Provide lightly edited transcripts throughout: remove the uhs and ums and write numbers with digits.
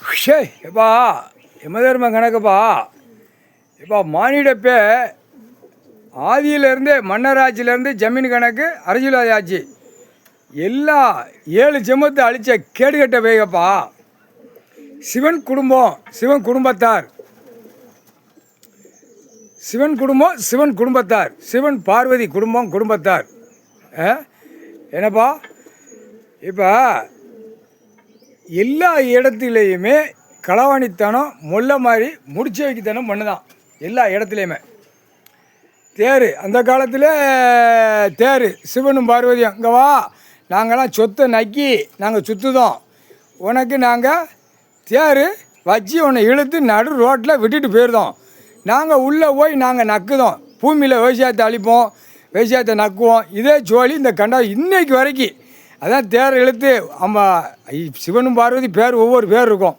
ஷே எப்பா யமதர்ம கணக்குப்பா. இப்போ மானிடப்பே ஆதியிலேருந்து மன்னராட்சியிலேருந்து ஜமீன் கணக்கு அரசியல்வாதி ஆட்சி எல்லா 7 ஜென்மத்தை அழித்த கேடுகட்ட வேகப்பா. சிவன் குடும்பம், சிவன் குடும்பத்தார், சிவன் குடும்பம், சிவன் குடும்பத்தார், சிவன் பார்வதி குடும்பம் குடும்பத்தார். என்னப்பா இப்போ எல்லா இடத்துலையுமே களவாணித்தனம் மொல்ல மாதிரி முடிச்சு வைக்கத்தனம் பண்ணுதான். எல்லா இடத்துலையுமே தேர், அந்த காலத்தில் தேர் சிவனும் பார்வதியும் அங்கே வா, நாங்கள்லாம் சொத்தை நக்கி நாங்கள் சுற்றுதோம், உனக்கு நாங்கள் தேர் வச்சு உன்னை இழுத்து நடு ரோட்டில் விட்டுட்டு போயிருந்தோம். நாங்கள் உள்ளே போய் நாங்கள் நக்குதோம், பூமியில் விவசாயத்தை அழிப்போம், விவசாயத்தை நக்குவோம். இதே ஜோலி இந்த கண்டா இன்னைக்கு வரைக்கும். அதான் தேர் இழுத்து நம்ம சிவனும் பார்வதி பேர் ஒவ்வொரு பேர் இருக்கும்.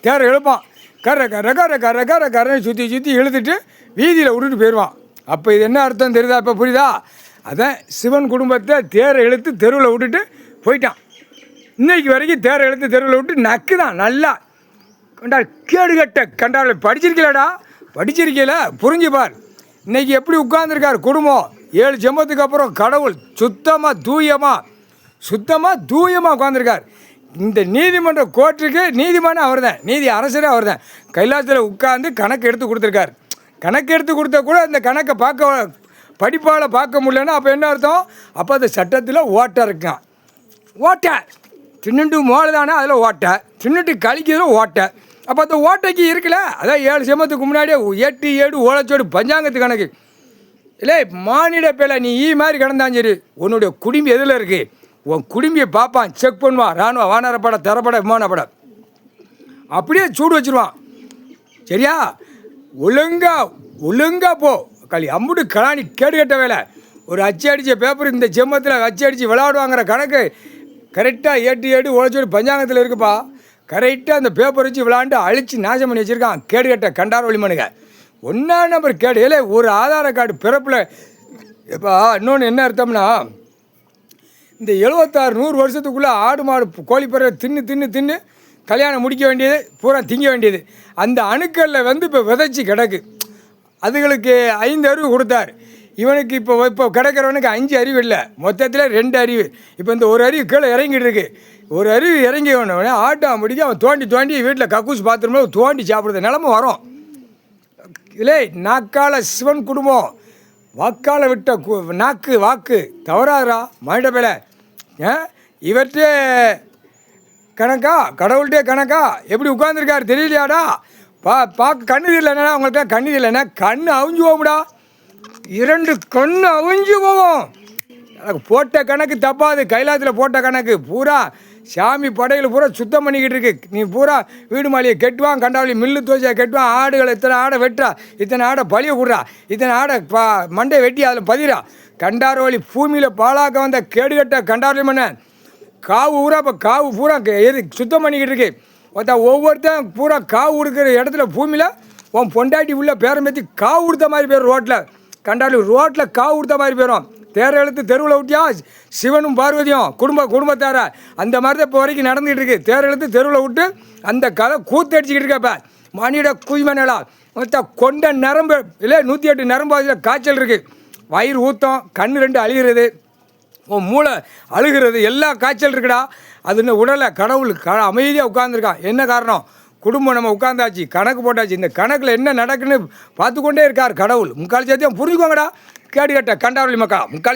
தேர் இழுப்பான், கரை கரை கரை கரை கரை கரை சுற்றி சுற்றி இழுத்துட்டு வீதியில் விட்டுட்டு போயிடுவான். அப்போ இது என்ன அர்த்தம் தெரியுதா? இப்போ புரியுதா? அதான் சிவன் குடும்பத்தை தேரை இழுத்து தெருவில் விட்டுட்டு போயிட்டான். இன்னைக்கு வரைக்கும் தேரை இழுத்து தெருவில் விட்டு நக்கு தான் நல்லா. கண்டா கேடுகட்ட கண்டால் படிச்சிருக்கலடா, படிச்சிருக்கல புரிஞ்சுப்பார். இன்றைக்கி எப்படி உட்கார்ந்துருக்கார் குடும்பம். 7 ஜென்மத்துக்கு அப்புறம் கடவுள் சுத்தமாக தூயமாக உட்காந்துருக்கார். இந்த நீதிமன்ற கோர்ட்டுக்கு நீதிமானம் அவர் தான், நீதி அரசரே அவர் தான். கைலாசத்தில் உட்காந்து கணக்கு எடுத்து கொடுத்துருக்கார். கணக்கு எடுத்து கொடுத்தா கூட அந்த கணக்கை படிப்பால் பார்க்க முடியலன்னா அப்போ என்ன அர்த்தம்? அப்போ அந்த சட்டத்தில் ஓட்டை இருக்கான். ஓட்டை தின்னுட்டு மோளை தானே, அதில் ஓட்டை தின்னுட்டு கழிக்கிறதும் ஓட்டை. அப்போ அந்த ஓட்டைக்கு இருக்குல்ல, அதான் 7 ஜென்மத்துக்கு முன்னாடியே 8 7 ஓலச்சோடு பஞ்சாங்கத்து கணக்கு இல்லை. மானிட பேல நீ மாதிரி கிடந்தான் சரி, உன்னுடைய குடும்பம் எதில் இருக்குது? உன் குடும்பியை பார்ப்பான், செக் பண்ணுவான். இராணுவ வானரப்பட, தரப்பட, விமானப்பட அப்படியே சூடு வச்சுருவான். சரியா? ஒழுங்கா போ. அம்புட்டு கலாணி கேடுகட்ட வேலை. ஒரு அச்சு அடித்த பேப்பர் இந்த ஜென்மத்தில் அச்சு அடித்து விளையாடுவாங்கிற கணக்கு கரெக்டாக 8 7 உழைச்சோடு பஞ்சாங்கத்தில் இருக்குப்பா. கரெக்டாக அந்த பேப்பர் வச்சு விளையாண்டு அழித்து நாசம் பண்ணி வச்சுருக்கான் கேடுகட்ட கண்டார ஒளிமனுங்க. 1ஆம் நம்பர் கேடு. இல்லை ஒரு ஆதார கார்டு பிறப்பில். இப்போ இன்னொன்று என்ன அர்த்தம்னா, இந்த 76 100 வருஷத்துக்குள்ளே ஆடு மாடு கோழி பிற தின்னு கல்யாணம் முடிக்க வேண்டியது, பூரா திங்க வேண்டியது. அந்த அணுக்களில் இப்போ விதைச்சி கிடக்கு. அதுகளுக்கு 5 அறிவு கொடுத்தார். இவனுக்கு இப்போ கிடைக்கிறவனுக்கு 5 அறிவு இல்லை, மொத்தத்தில் 2 அறிவு. இப்போ இந்த ஒரு அறிவு கீழே இறங்கிட்டு இருக்கு. ஒரு அறிவு இறங்கி வேணும்னே ஆட்டம் முடிக்க அவன் தோண்டி வீட்டில் கக்கூஸ் பாத்ரூமில் தோண்டி சாப்பிட்றது நிலமை வரும். இல்லை நாக்கால சிவன் குடும்பம், வாக்கால் விட்ட வாக்கு தவறாதா மானிட பேல. இவர்கிட்ட கணக்கா, கடவுள்கிட்டே கணக்கா எப்படி உட்காந்துருக்காரு தெரியலையாடா? பார்க்க கண்ணு இல்லைன்னா அவங்கள்ட்ட கண்ணு இல்லைன்னா கண்ணு அவிஞ்சு போகும்டா. 2 கண்ணு அவிஞ்சு போவோம். எனக்கு போட்ட கணக்கு தப்பாது. கைலாத்தில் போட்ட கணக்கு பூரா சாமி படையில் பூரா சுத்தம் பண்ணிக்கிட்டு இருக்கு. நீ பூரா வீடு மாளிகை கெட்டுவான், கண்டாவளி மில்லு தோசையை கெட்டுவான், ஆடுகளை இத்தனை ஆடை வெட்டுறா, இத்தனை ஆடை பழிய விட்றா, இத்தனை ஆடை மண்டை வெட்டி அதில் பதிரா. கண்டாரவழி பூமியில் பாலாக்க வந்த கேடுகட்ட கண்டாரவழி மண்ண காவு பூரா இப்போ காவு பூரா சுத்தம் பண்ணிக்கிட்டு இருக்கு. ஒவ்வொருத்தன் பூரா காவு கொடுக்குற இடத்துல பூமியில் உன் பொண்டாட்டி உள்ள பேரம்பேத்தி காவு கொடுத்த மாதிரி போயிடும். ரோட்டில் கண்டாரவழி ரோட்டில் காவு கொடுத்த மாதிரி போயிடும். தேரை எழுத்து தெருவில் விட்டியா சிவனும் பார்வதியும் குடும்பத்தார அந்த மாதிரி தான் இப்போ வரைக்கும் நடந்துகிட்டு இருக்கு. தேரை எழுத்து தெருவில் விட்டு அந்த கதை கூத்தடிச்சிக்கிட்டு இருக்கப்ப மணியோட குய்மனலா கொண்ட நரம்பு இல்லை 108 நரம்பு அதில் காய்ச்சல் இருக்குது. வயிறு ஊத்தம், கண்ணு 2 அழுகிறது, உன் மூளை அழுகிறது, எல்லா காய்ச்சல் இருக்குடா. அது இன்னும் உடலை கடவுள் அமைதியாக உட்காந்துருக்கான். என்ன காரணம்? குடும்பம் நம்ம உட்காந்தாச்சு, கணக்கு போட்டாச்சு. இந்த கணக்கில் என்ன நடக்குன்னு பார்த்துக்கொண்டே இருக்கார் கடவுள். முக்கால் சேர்த்தியும் புரிஞ்சுக்கோங்கடா கேடுகட்ட கண்டாவளி மக்கா. முக்கால்